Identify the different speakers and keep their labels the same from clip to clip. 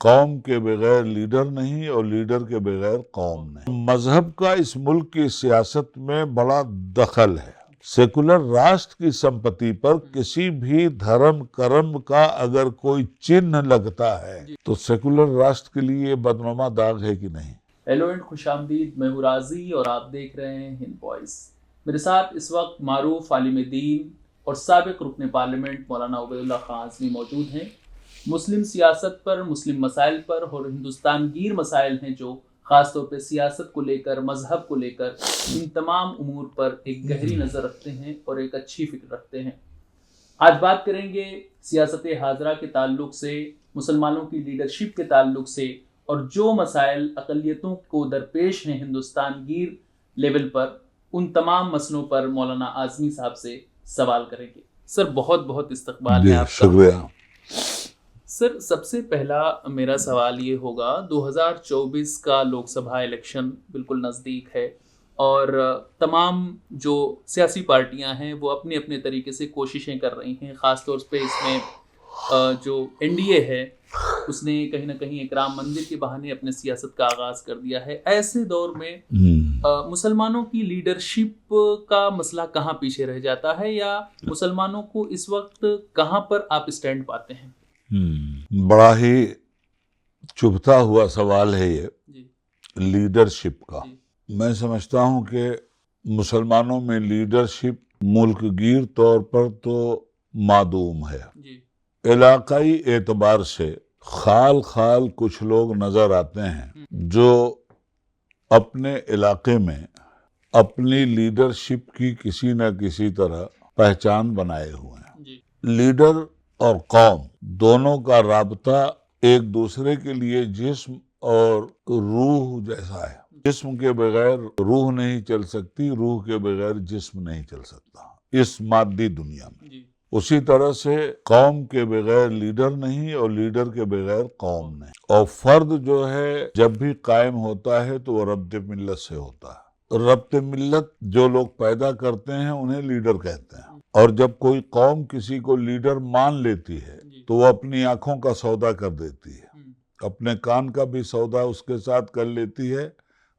Speaker 1: कौम के बगैर लीडर नहीं और लीडर के बगैर कौम नहीं। मजहब का इस मुल्क की सियासत में बड़ा दखल है। सेकुलर राष्ट्र की संपत्ति पर किसी भी धर्म कर्म का अगर कोई चिन्ह लगता है तो सेकुलर राष्ट्र के लिए बदनुमा दाग है कि नहीं।
Speaker 2: हेलो एंड खुशामदीद, मैं हूं राजी और आप देख रहे हैं हिंद वॉइस। मेरे साथ इस वक्त मारूफ आलिम दीन और साबिक रुकन पार्लियामेंट मौलाना उबैदुल्लाह खान आज़मी मौजूद हैं। मुस्लिम सियासत पर, मुस्लिम मसाइल पर और हिंदुस्तान गिर मसाइल हैं जो ख़ास तौर पे सियासत को लेकर, मजहब को लेकर, इन तमाम उमूर पर एक गहरी नज़र रखते हैं और एक अच्छी फिक्र रखते हैं। आज बात करेंगे सियासत हाजरा के ताल्लुक से, मुसलमानों की लीडरशिप के ताल्लुक से और जो मसाइल अक़लियतों को दरपेश हैं हिंदुस्तान गिर लेवल पर, उन तमाम मसलों पर मौलाना आज़मी साहब से सवाल करेंगे। सर, बहुत बहुत इस्तकबाल है आपका।
Speaker 1: शुक्रिया।
Speaker 2: सर, सबसे पहला मेरा सवाल ये होगा, 2024 का लोकसभा इलेक्शन बिल्कुल नज़दीक है और तमाम जो सियासी पार्टियां हैं वो अपने अपने तरीके से कोशिशें कर रही हैं। ख़ास तौर पे इसमें जो एनडीए है उसने कहीं ना कहीं एक राम मंदिर के बहाने अपने सियासत का आगाज़ कर दिया है। ऐसे दौर में मुसलमानों की लीडरशिप का मसला कहाँ पीछे रह जाता है, या मुसलमानों को इस वक्त कहाँ पर आप स्टैंड पाते हैं?
Speaker 1: बड़ा ही चुभता हुआ सवाल है ये लीडरशिप का। मैं समझता हूँ कि मुसलमानों में लीडरशिप मुल्कगीर तौर पर तो मादूम है। इलाकाई एतबार से खाल खाल कुछ लोग नजर आते हैं जो अपने इलाके में अपनी लीडरशिप की किसी न किसी तरह पहचान बनाए हुए हैं। लीडर और कौम दोनों का राबता एक दूसरे के लिए जिस्म और रूह जैसा है। जिस्म के बगैर रूह नहीं चल सकती, रूह के बगैर जिस्म नहीं चल सकता इस मादी दुनिया में। उसी तरह से कौम के बगैर लीडर नहीं और लीडर के बगैर कौम नहीं। और फर्द जो है जब भी कायम होता है तो वो रब्त मिल्लत से होता है। रब्त मिल्लत जो लोग पैदा करते हैं उन्हें लीडर कहते हैं। और जब कोई कौम किसी को लीडर मान लेती है तो वो अपनी आंखों का सौदा कर देती है, अपने कान का भी सौदा उसके साथ कर लेती है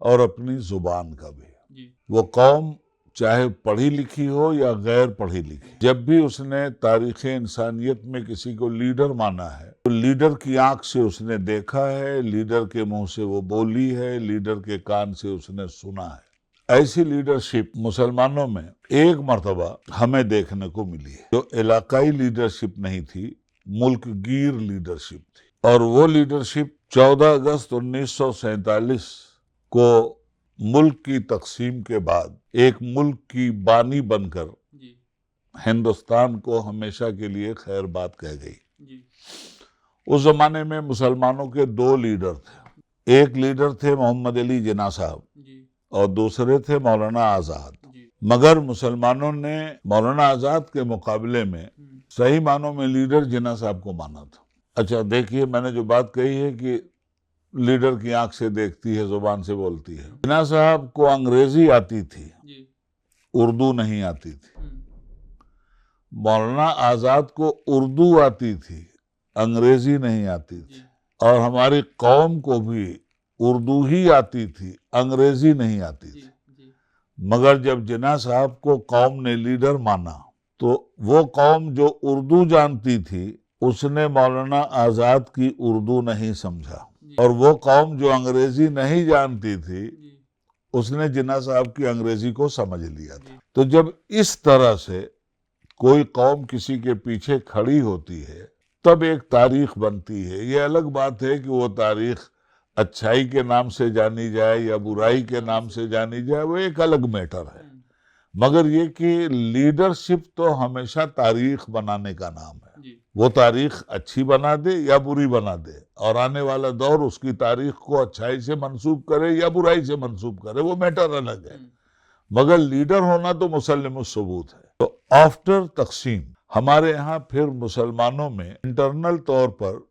Speaker 1: और अपनी जुबान का भी। वो कौम चाहे पढ़ी लिखी हो या गैर पढ़ी लिखी, जब भी उसने तारीख़ इंसानियत में किसी को लीडर माना है तो लीडर की आंख से उसने देखा है, लीडर के मुंह से वो बोली है, लीडर के कान से उसने सुना है। ऐसी लीडरशिप मुसलमानों में एक मर्तबा हमें देखने को मिली है, जो इलाकाई लीडरशिप नहीं थी, मुल्क गिर लीडरशिप थी। और वो लीडरशिप 14 अगस्त 1947 को मुल्क की तकसीम के बाद एक मुल्क की बानी बनकर हिंदुस्तान को हमेशा के लिए खैर बात कह गई। उस जमाने में मुसलमानों के दो लीडर थे। एक लीडर थे मोहम्मद अली जिन्ना साहब और दूसरे थे मौलाना आज़ाद। मगर मुसलमानों ने मौलाना आज़ाद के मुकाबले में सही मानों में लीडर जिन्ना साहब को माना था। अच्छा देखिए, मैंने जो बात कही है कि लीडर की आंख से देखती है, जुबान से बोलती है। जिन्ना साहब को अंग्रेजी आती थी, उर्दू नहीं आती थी। मौलाना आज़ाद को उर्दू आती थी, अंग्रेजी नहीं आती थी। और हमारी कौम को भी उर्दू ही आती थी, अंग्रेजी नहीं आती थी। मगर जब जिन्ना साहब को कौम ने लीडर माना तो वो कौम जो उर्दू जानती थी उसने मौलाना आज़ाद की उर्दू नहीं समझा, और वो कौम जो अंग्रेजी नहीं जानती थी उसने जिन्ना साहब की अंग्रेजी को समझ लिया था। तो जब इस तरह से कोई कौम किसी के पीछे खड़ी होती है तब एक तारीख बनती है। ये अलग बात है कि वो तारीख अच्छाई के नाम से जानी जाए या बुराई के नाम से जानी जाए, वो एक अलग मैटर है। मगर ये कि लीडरशिप तो हमेशा तारीख बनाने का नाम है। वो तारीख अच्छी बना दे या बुरी बना दे, और आने वाला दौर उसकी तारीख को अच्छाई से मंसूब करे या बुराई से मंसूब करे, वो मैटर अलग है। मगर लीडर होना तो मुसल्लिम सबूत है। तो आफ्टर तकसीम हमारे यहाँ फिर मुसलमानों में इंटरनल तौर पर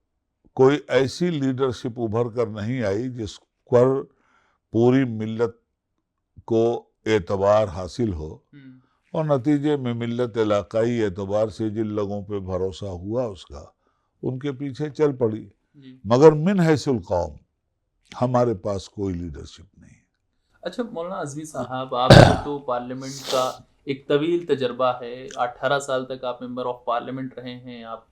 Speaker 1: कोई ऐसी लीडरशिप उभर कर नहीं आई जिस पर पूरी मिल्लत को एतबार हासिल हो, और नतीजे में मिल्लत इलाकाई एतबार से जिन लोगों पे भरोसा हुआ उसका उनके पीछे चल पड़ी। मगर मिन हैसुल कौम हमारे पास कोई लीडरशिप नहीं है।
Speaker 2: अच्छा मौलाना अज़मी साहब, आपको तो पार्लियामेंट का एक तवील तजर्बा है, 18 साल तक आप मेंबर ऑफ पार्लियामेंट रहे हैं। आप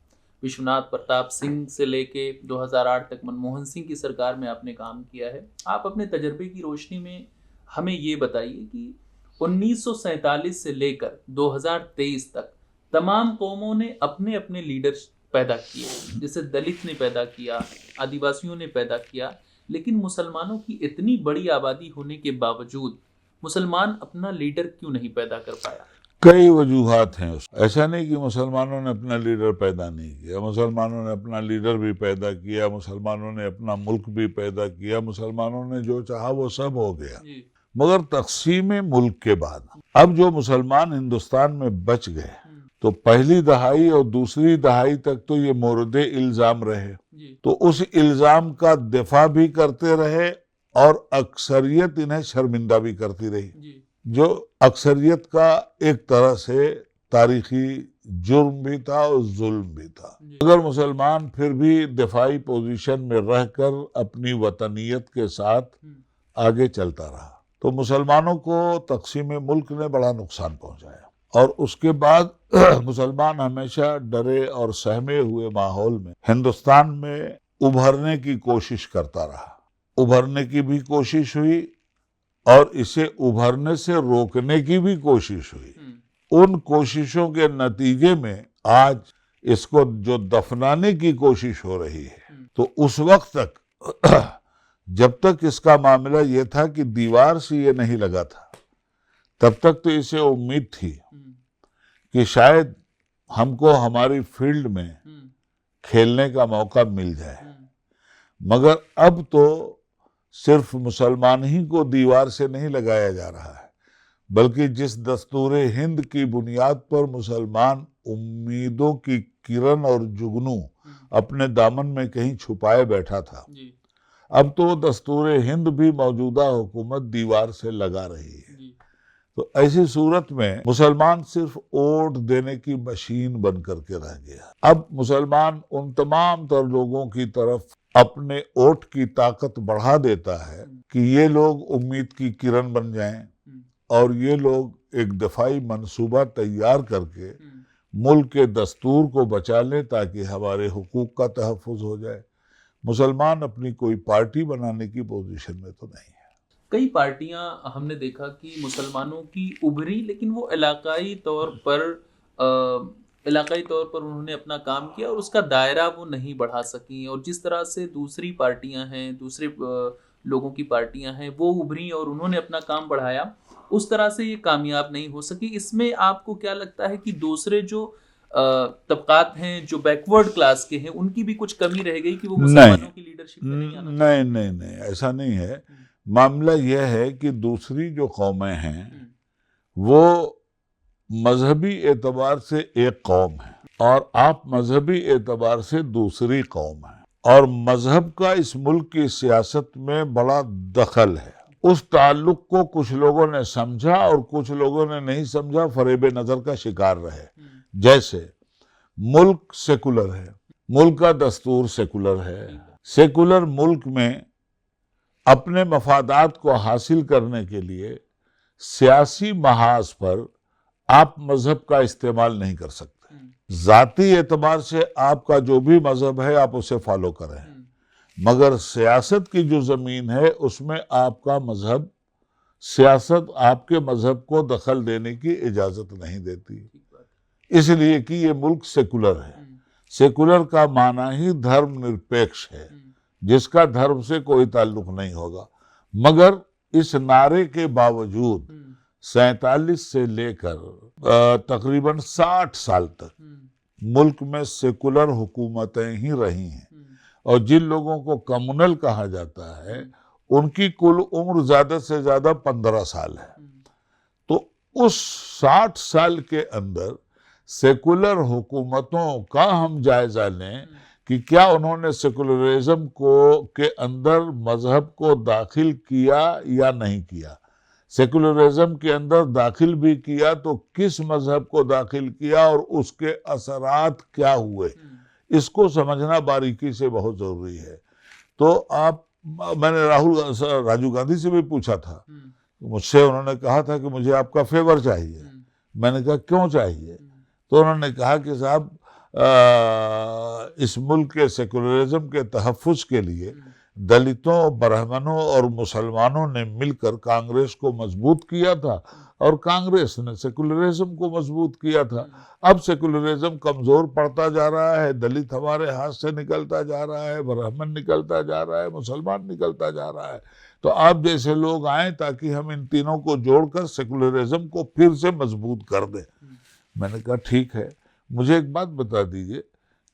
Speaker 2: विश्वनाथ प्रताप सिंह से लेके 2008 तक मनमोहन सिंह की सरकार में आपने काम किया है। आप अपने तजर्बे की रोशनी में हमें ये बताइए कि 1947 से लेकर 2023 तक तमाम कौमों ने अपने अपने लीडर पैदा किए, जैसे दलित ने पैदा किया, आदिवासियों ने पैदा किया, लेकिन मुसलमानों की इतनी बड़ी आबादी होने के बावजूद मुसलमान अपना लीडर क्यों नहीं पैदा कर पाया?
Speaker 1: कई वजूहात हैं ऐसा नहीं कि मुसलमानों ने अपना लीडर पैदा नहीं किया। मुसलमानों ने अपना लीडर भी पैदा किया, मुसलमानों ने अपना मुल्क भी पैदा किया, मुसलमानों ने जो चाहा वो सब हो गया। मगर तक़सीम मुल्क के बाद अब जो मुसलमान हिंदुस्तान में बच गए, तो पहली दहाई और दूसरी दहाई तक तो ये मोरदे इल्जाम रहे, तो उस इल्जाम का दिफा भी करते रहे और अक्सरियत इन्हें शर्मिंदा भी करती रही, जो अक्सरियत का एक तरह से तारीखी जुर्म भी था और जुल्म भी था। अगर मुसलमान फिर भी दिफाई पोजीशन में रहकर अपनी वतनियत के साथ आगे चलता रहा, तो मुसलमानों को तक़सीम मुल्क ने बड़ा नुकसान पहुंचाया। और उसके बाद मुसलमान हमेशा डरे और सहमे हुए माहौल में हिंदुस्तान में उभरने की कोशिश करता रहा। उभरने की भी कोशिश हुई और इसे उभरने से रोकने की भी कोशिश हुई। उन कोशिशों के नतीजे में आज इसको जो दफनाने की कोशिश हो रही है, तो उस वक्त तक जब तक इसका मामला ये था कि दीवार से ये नहीं लगा था, तब तक तो इसे उम्मीद थी कि शायद हमको हमारी फील्ड में खेलने का मौका मिल जाए। मगर अब तो सिर्फ मुसलमान ही को दीवार से नहीं लगाया जा रहा है, बल्कि जिस दस्तूरे हिंद की बुनियाद पर मुसलमान उम्मीदों की किरण और जुगनू अपने दामन में कहीं छुपाए बैठा था, अब तो दस्तूरे हिंद भी मौजूदा हुकूमत दीवार से लगा रही है। तो ऐसी सूरत में मुसलमान सिर्फ वोट देने की मशीन बन करके रह गया। अब मुसलमान उन तमाम तर लोगों की तरफ अपने वोट की ताकत बढ़ा देता है कि ये लोग उम्मीद की किरण बन जाएं और ये लोग एक दफाई मंसूबा तैयार करके मुल्क के दस्तूर को बचा लें ताकि हमारे हुकूक का तहफ़्फ़ुज़ हो जाए। मुसलमान अपनी कोई पार्टी बनाने की पोजीशन में तो नहीं है।
Speaker 2: कई पार्टियां हमने देखा कि मुसलमानों की उभरी, लेकिन वो इलाकाई तौर पर उन्होंने अपना काम किया और उसका दायरा वो नहीं बढ़ा सकी। और जिस तरह से दूसरी पार्टियां हैं, दूसरे लोगों की पार्टियां हैं, वो उभरी और उन्होंने अपना काम बढ़ाया, उस तरह से ये कामयाब नहीं हो सकी। इसमें आपको क्या लगता है कि दूसरे जो तबकात हैं, जो बैकवर्ड क्लास के हैं, उनकी भी कुछ कमी रह गई कि वो मुसलमानों की लीडरशिप में नहीं आना चाहिए?
Speaker 1: नहीं, ऐसा नहीं है। मामला यह है कि दूसरी जो कौमें हैं वो मजहबी एतबार से एक कौम है और आप मजहबी एतबार से दूसरी कौम है, और मजहब का इस मुल्क की सियासत में बड़ा दखल है। उस ताल्लुक को कुछ लोगों ने समझा और कुछ लोगों ने नहीं समझा, फरेब नजर का शिकार रहे। जैसे मुल्क सेकुलर है, मुल्क का दस्तूर सेकुलर है, सेकुलर मुल्क में अपने मफादात को हासिल करने के लिए सियासी महाज पर आप मजहब का इस्तेमाल नहीं कर सकते। जाती एतबार से आपका जो भी मजहब है आप उसे फॉलो करें, मगर सियासत की जो जमीन है उसमें आपका मजहब, सियासत आपके मजहब को दखल देने की इजाजत नहीं देती, इसलिए कि ये मुल्क सेकुलर है। सेकुलर का माना ही धर्म निरपेक्ष है, जिसका धर्म से कोई ताल्लुक नहीं होगा। मगर इस नारे के बावजूद 47 से लेकर तकरीबन 60 साल तक मुल्क में सेकुलर हुकूमतें ही रही हैं, और जिन लोगों को कम्युनल कहा जाता है उनकी कुल उम्र ज्यादा से ज्यादा 15 साल है। तो उस 60 साल के अंदर सेकुलर हुकूमतों का हम जायजा लें कि क्या उन्होंने सेकुलरिज्म को के अंदर मजहब को दाखिल किया या नहीं किया। सेकुलरिज्म के अंदर दाखिल भी किया तो किस मजहब को दाखिल किया और उसके असरात क्या हुए, इसको समझना बारीकी से बहुत जरूरी है। तो मैंने राजीव गांधी से भी पूछा था, मुझसे उन्होंने कहा था कि मुझे आपका फेवर चाहिए। मैंने कहा क्यों चाहिए? तो उन्होंने कहा कि साहब इस मुल्क के सेकुलरिज्म के तहफ़्फ़ुज़ के लिए दलितों, ब्राह्मणों और मुसलमानों ने मिलकर कांग्रेस को मजबूत किया था और कांग्रेस ने सेकुलरिज्म को मजबूत किया था। अब सेकुलरिज्म कमजोर पड़ता जा रहा है, दलित हमारे हाथ से निकलता जा रहा है, ब्राह्मण निकलता जा रहा है, मुसलमान निकलता जा रहा है। तो आप जैसे लोग आए ताकि हम इन तीनों को जोड़कर सेकुलरिज्म को फिर से मजबूत कर दें। मैंने कहा ठीक है, मुझे एक बात बता दीजिए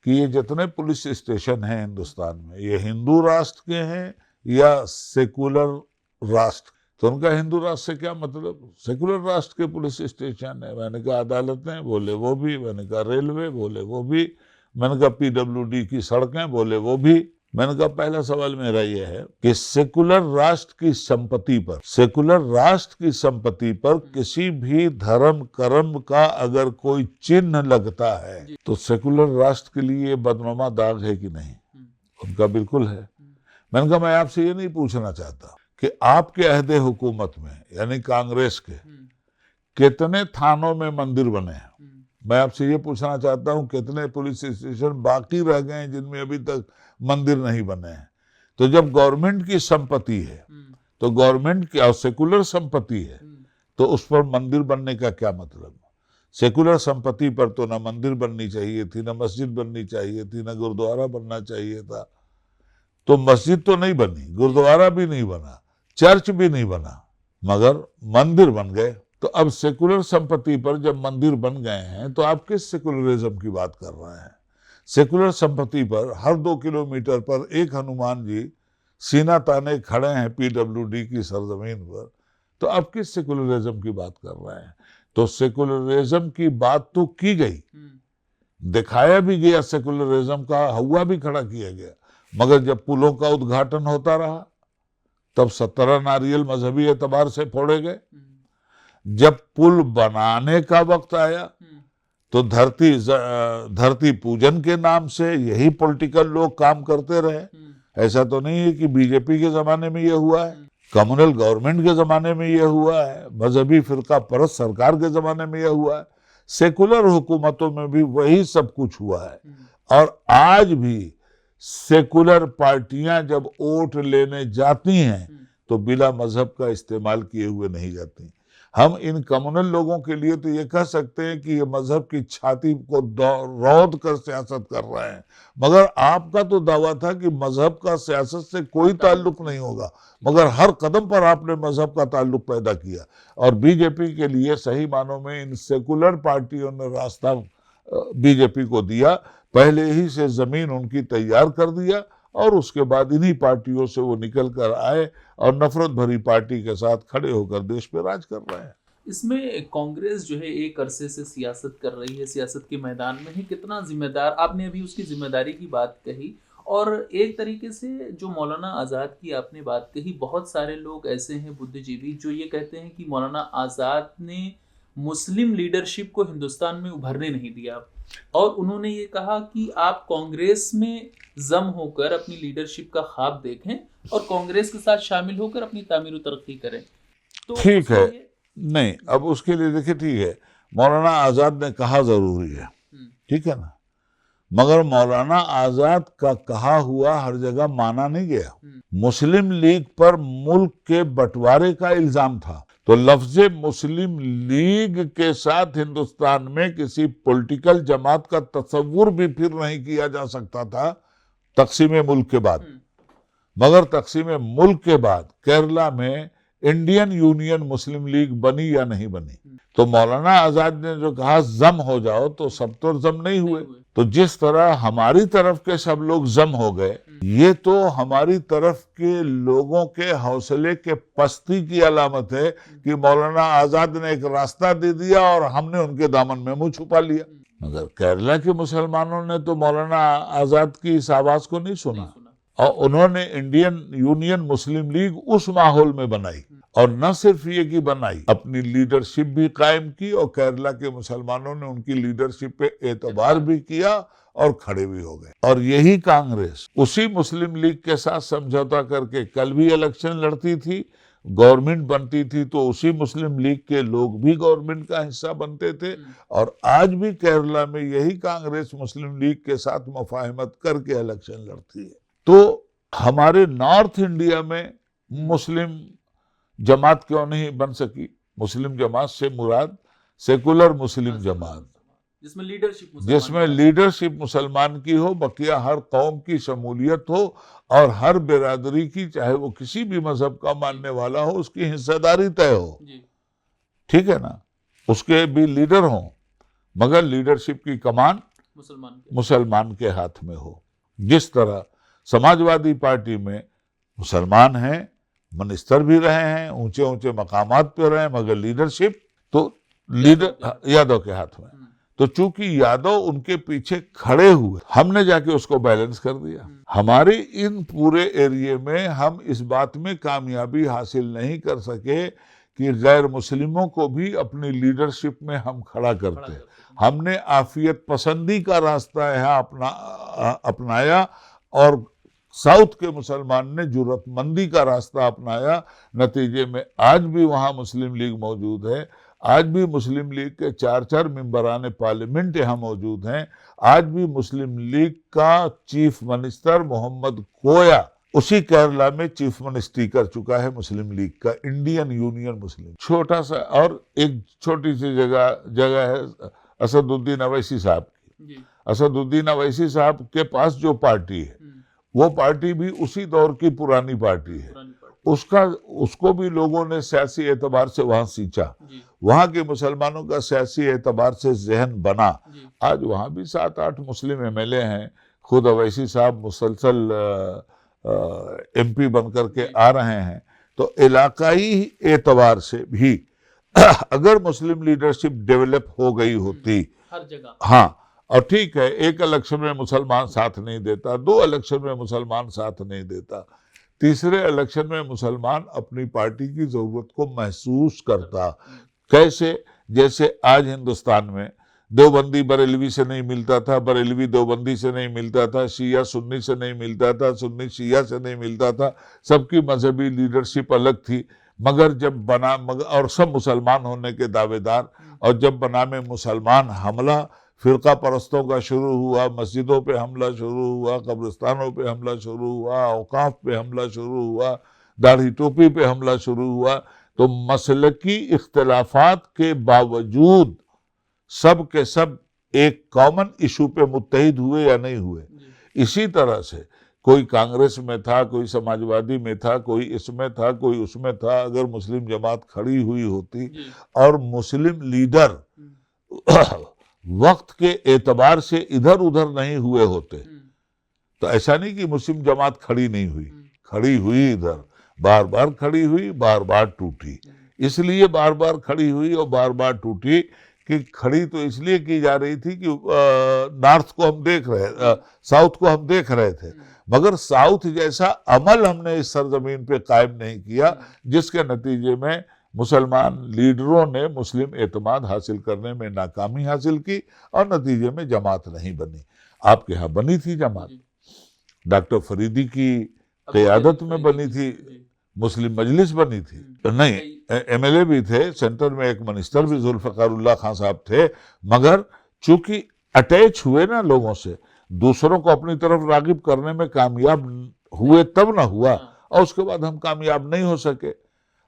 Speaker 1: कि ये जितने पुलिस स्टेशन हैं हिंदुस्तान में, ये हिंदू राष्ट्र के हैं या सेकुलर राष्ट्र? तो उनका हिंदू राष्ट्र से क्या मतलब? सेकुलर राष्ट्र के पुलिस स्टेशन है। मैंने कहा अदालतें? बोले वो भी। मैंने कहा रेलवे? बोले वो भी। मैंने कहा PWD की सड़कें? बोले वो भी। मैंने कहा पहला सवाल मेरा यह है कि सेकुलर राष्ट्र की संपत्ति पर किसी भी धर्म कर्म का अगर कोई चिन्ह लगता है तो सेकुलर राष्ट्र के लिए बदनुमा दाग है कि नहीं? उनका बिल्कुल है। मैंने कहा मैं आपसे ये नहीं पूछना चाहता कि आपके अहदे हुकूमत में यानी कांग्रेस के कितने थानों में मंदिर बने हैं। मैं आपसे ये पूछना चाहता हूँ कितने पुलिस स्टेशन बाकी रह गए हैं जिनमें अभी तक मंदिर नहीं बने हैं। तो जब गवर्नमेंट की संपत्ति है तो गवर्नमेंट की और सेकुलर संपत्ति है तो उस पर मंदिर बनने का क्या मतलब? सेकुलर संपत्ति पर तो ना मंदिर बननी चाहिए थी, ना मस्जिद बननी चाहिए थी, ना गुरुद्वारा बनना चाहिए था। तो मस्जिद तो नहीं बनी, गुरुद्वारा भी नहीं बना, चर्च भी नहीं बना, मगर मंदिर बन गए। तो अब सेकुलर संपत्ति पर जब मंदिर बन गए हैं तो आप किस सेकुलरिज्म की बात कर रहे हैं? सेकुलर संपत्ति पर हर 2 किलोमीटर पर एक हनुमान जी सीना ताने खड़े हैं PWD की सरजमीन पर, तो आप किस सेकुलरिज्म की बात कर रहे हैं? तो सेकुलरिज्म की बात तो की गई, दिखाया भी गया, सेकुलरिज्म का हवा भी खड़ा किया गया, मगर जब पुलों का उद्घाटन होता रहा तब 17 नारियल मजहबी एतबार से फोड़े गए। जब पुल बनाने का वक्त आया तो धरती पूजन के नाम से यही पॉलिटिकल लोग काम करते रहे। ऐसा तो नहीं है कि बीजेपी के जमाने में ये हुआ है, कम्युनल गवर्नमेंट के जमाने में ये हुआ है, मजहबी फिरका परस्त सरकार के जमाने में ये हुआ है, सेकुलर हुकूमतों में भी वही सब कुछ हुआ है। और आज भी सेकुलर पार्टियां जब वोट लेने जाती हैं तो बिला मजहब का इस्तेमाल किए हुए नहीं जाती। हम इन कम्युनल लोगों के लिए तो ये कह सकते हैं कि ये मजहब की छाती को रौंद कर सियासत कर रहे हैं, मगर आपका तो दावा था कि मजहब का सियासत से कोई ताल्लुक नहीं होगा, मगर हर कदम पर आपने मजहब का ताल्लुक पैदा किया। और बीजेपी के लिए सही मानों में इन सेकुलर पार्टियों ने रास्ता बीजेपी को दिया, पहले ही से जमीन उनकी तैयार कर दिया और उसके बाद इन्हीं पार्टियों से वो निकल कर आए और नफरत भरी पार्टी के साथ खड़े होकर देश पे राज कर रहे हैं।
Speaker 2: इसमें कांग्रेस जो है एक अरसे से सियासत कर रही है, सियासत के मैदान में है, कितना जिम्मेदार? आपने अभी उसकी जिम्मेदारी की बात कही और एक तरीके से जो मौलाना आज़ाद की आपने बात कही, बहुत सारे लोग ऐसे हैं बुद्धिजीवी जो ये कहते हैं कि मौलाना आज़ाद ने मुस्लिम लीडरशिप को हिंदुस्तान में उभरने नहीं दिया और उन्होंने ये कहा कि आप कांग्रेस में जम होकर अपनी लीडरशिप का ख्वाब देखें और कांग्रेस के साथ शामिल होकर अपनी तामीर तरक्की करें। तो
Speaker 1: ठीक है, नहीं अब उसके लिए देखिए, ठीक है मौलाना आज़ाद ने कहा जरूरी है, ठीक है ना, मगर मौलाना आज़ाद का कहा हुआ हर जगह माना नहीं गया। मुस्लिम लीग पर मुल्क के बंटवारे का इल्जाम था, तो लफ्ज़े मुस्लिम लीग के साथ हिंदुस्तान में किसी पॉलिटिकल जमात का तस्वुर भी फिर नहीं किया जा सकता था तक़सीम मुल्क के बाद। मगर तक़सीम मुल्क के बाद केरला में इंडियन यूनियन मुस्लिम लीग बनी या नहीं बनी? तो मौलाना आज़ाद ने जो कहा जम हो जाओ, तो सब तो जम नहीं हुए। तो जिस तरह हमारी तरफ के सब लोग जम हो गए, ये तो हमारी तरफ के लोगों के हौसले के पस्ती की अलामत है कि मौलाना आज़ाद ने एक रास्ता दे दिया और हमने उनके दामन में मुंह छुपा लिया। मगर केरला के मुसलमानों ने तो मौलाना आज़ाद की इस आवाज को नहीं सुना और उन्होंने इंडियन यूनियन मुस्लिम लीग उस माहौल में बनाई, और न सिर्फ ये कि बनाई, अपनी लीडरशिप भी कायम की और केरला के मुसलमानों ने उनकी लीडरशिप पे एतबार भी किया और खड़े भी हो गए। और यही कांग्रेस उसी मुस्लिम लीग के साथ समझौता करके कल भी इलेक्शन लड़ती थी, गवर्नमेंट बनती थी तो उसी मुस्लिम लीग के लोग भी गवर्नमेंट का हिस्सा बनते थे। और आज भी केरला में यही कांग्रेस मुस्लिम लीग के साथ मुफाहमत करके इलेक्शन लड़ती है। तो हमारे नॉर्थ इंडिया में मुस्लिम जमात क्यों नहीं बन सकी? मुस्लिम जमात से मुराद सेकुलर मुस्लिम जमात, जिसमें लीडरशिप मुसलमान की हो, बकिया हर कौम की शमूलियत हो और हर बिरादरी की, चाहे वो किसी भी मजहब का मानने वाला हो, उसकी हिस्सेदारी तय हो। ठीक है ना, उसके भी लीडर हो, मगर लीडरशिप की कमान मुसलमान के हाथ में हो। जिस तरह समाजवादी पार्टी में मुसलमान हैं, मिनिस्टर भी रहे हैं, ऊंचे ऊंचे मकामात पे रहे, मगर लीडरशिप तो यादव के हाथ में। तो चूंकि यादव उनके पीछे खड़े हुए, हमने जाके उसको बैलेंस कर दिया। हमारे इन पूरे एरिया में हम इस बात में कामयाबी हासिल नहीं कर सके कि गैर मुस्लिमों को भी अपनी लीडरशिप में हम खड़ा करते। हमने आफियत पसंदी का रास्ता यहाँ अपनाया और साउथ के मुसलमान ने जुर्रतमंदी का रास्ता अपनाया। नतीजे में आज भी वहाँ मुस्लिम लीग मौजूद है, आज भी मुस्लिम लीग के 4 मेंबरान पार्लियामेंट यहाँ मौजूद हैं। आज भी मुस्लिम लीग का चीफ मिनिस्टर मोहम्मद कोया उसी केरला में चीफ मिनिस्ट्री कर चुका है मुस्लिम लीग का, इंडियन यूनियन मुस्लिम। छोटा सा और एक छोटी सी जगह है असदुद्दीन अवैसी साहब की। असदुद्दीन अवैसी साहब के पास जो पार्टी है वो पार्टी भी उसी दौर की पुरानी पार्टी है। उसको भी लोगों ने सियासी एतबार से वहां सींचा, वहां के मुसलमानों का सियासी एतबार से जहन बना। आज वहां भी 7-8 मुस्लिम एमएलए हैं। खुद अवैसी साहब मुसलसल एमपी बनकर के आ रहे हैं। तो इलाकाई एतबार से भी अगर मुस्लिम लीडरशिप डेवलप हो गई होती
Speaker 2: हर जगह,
Speaker 1: हाँ, और ठीक है, एक इलेक्शन में मुसलमान साथ नहीं देता, 2 इलेक्शन में मुसलमान साथ नहीं देता, तीसरे इलेक्शन में मुसलमान अपनी पार्टी की जरूरत को महसूस करता। कैसे? जैसे आज हिंदुस्तान में देवबंदी बरेलवी से नहीं मिलता था, बरेलवी देवबंदी से नहीं मिलता था, शिया सुन्नी से नहीं मिलता था, सुन्नी शिया से नहीं मिलता था, सबकी मजहबी लीडरशिप अलग थी। मगर जब बना और सब मुसलमान होने के दावेदार, और जब बना में मुसलमान हमला फिरका परस्तों का शुरू हुआ, मस्जिदों पे हमला शुरू हुआ, कब्रिस्तानों पे हमला शुरू हुआ, औकाफ पे हमला शुरू हुआ, दाढ़ी टोपी पे हमला शुरू हुआ, तो मसलकी इख्तिलाफात के बावजूद सब के सब एक कॉमन इशू पे मुत्तहिद हुए या नहीं हुए। इसी तरह से कोई कांग्रेस में था, कोई समाजवादी में था, कोई इसमें था, कोई उसमें था, अगर मुस्लिम जमात खड़ी हुई होती और मुस्लिम लीडर वक्त के एतबार से इधर उधर नहीं हुए होते, तो ऐसा नहीं कि मुस्लिम जमात खड़ी नहीं हुई, खड़ी हुई, इधर बार बार खड़ी हुई, बार बार टूटी। इसलिए बार बार खड़ी हुई और बार बार टूटी कि खड़ी तो इसलिए की जा रही थी कि नॉर्थ को हम देख रहे, साउथ को हम देख रहे थे, मगर साउथ जैसा अमल हमने इस सरजमीन पे कायम नहीं किया, जिसके नतीजे में मुसलमान लीडरों ने मुस्लिम एतमाद हासिल करने में नाकामी हासिल की और नतीजे में जमात नहीं बनी। आपके यहाँ बनी थी जमात, डॉक्टर फरीदी की क़यादत में बनी थी, मुस्लिम मजलिस बनी थी, नहीं एमएलए भी थे, सेंटर में एक मिनिस्टर भी जुल्फ़िकार खान साहब थे, मगर चूंकि अटैच हुए ना लोगों से, दूसरों को अपनी तरफ रागिब करने में कामयाब हुए तब ना हुआ, और उसके बाद हम कामयाब नहीं हो सके।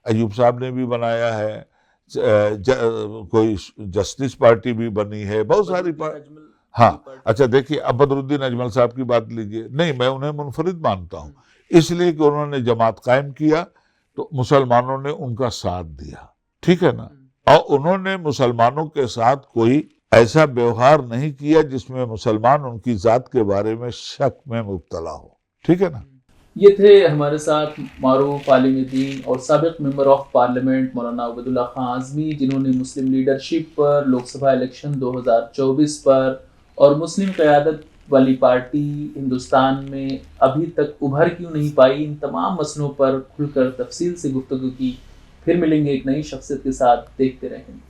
Speaker 1: अयूब साहब ने भी बनाया है, कोई जस्टिस पार्टी भी बनी है, बहुत सारी हाँ, अच्छा देखिए, अब बदरुद्दीन अजमल साहब की बात लीजिए, नहीं मैं उन्हें मुनफरिद मानता हूँ, इसलिए कि उन्होंने जमात कायम किया तो मुसलमानों ने उनका साथ दिया, ठीक है ना, और उन्होंने मुसलमानों के साथ कोई ऐसा व्यवहार नहीं किया जिसमें मुसलमान उनकी जात के बारे में शक में मुब्तला हो, ठीक है ना।
Speaker 2: ये थे हमारे साथ मारूफ आलिम दीन और साबिक मेंबर ऑफ पार्लियामेंट मौलाना उबैदुल्लाह खान आज़मी, जिन्होंने मुस्लिम लीडरशिप पर, लोकसभा इलेक्शन 2024 पर और मुस्लिम क़यादत वाली पार्टी हिंदुस्तान में अभी तक उभर क्यों नहीं पाई, इन तमाम मसलों पर खुलकर तफसील से गुफ्तगू की। फिर मिलेंगे एक नई शख्सियत के साथ, देखते रहें।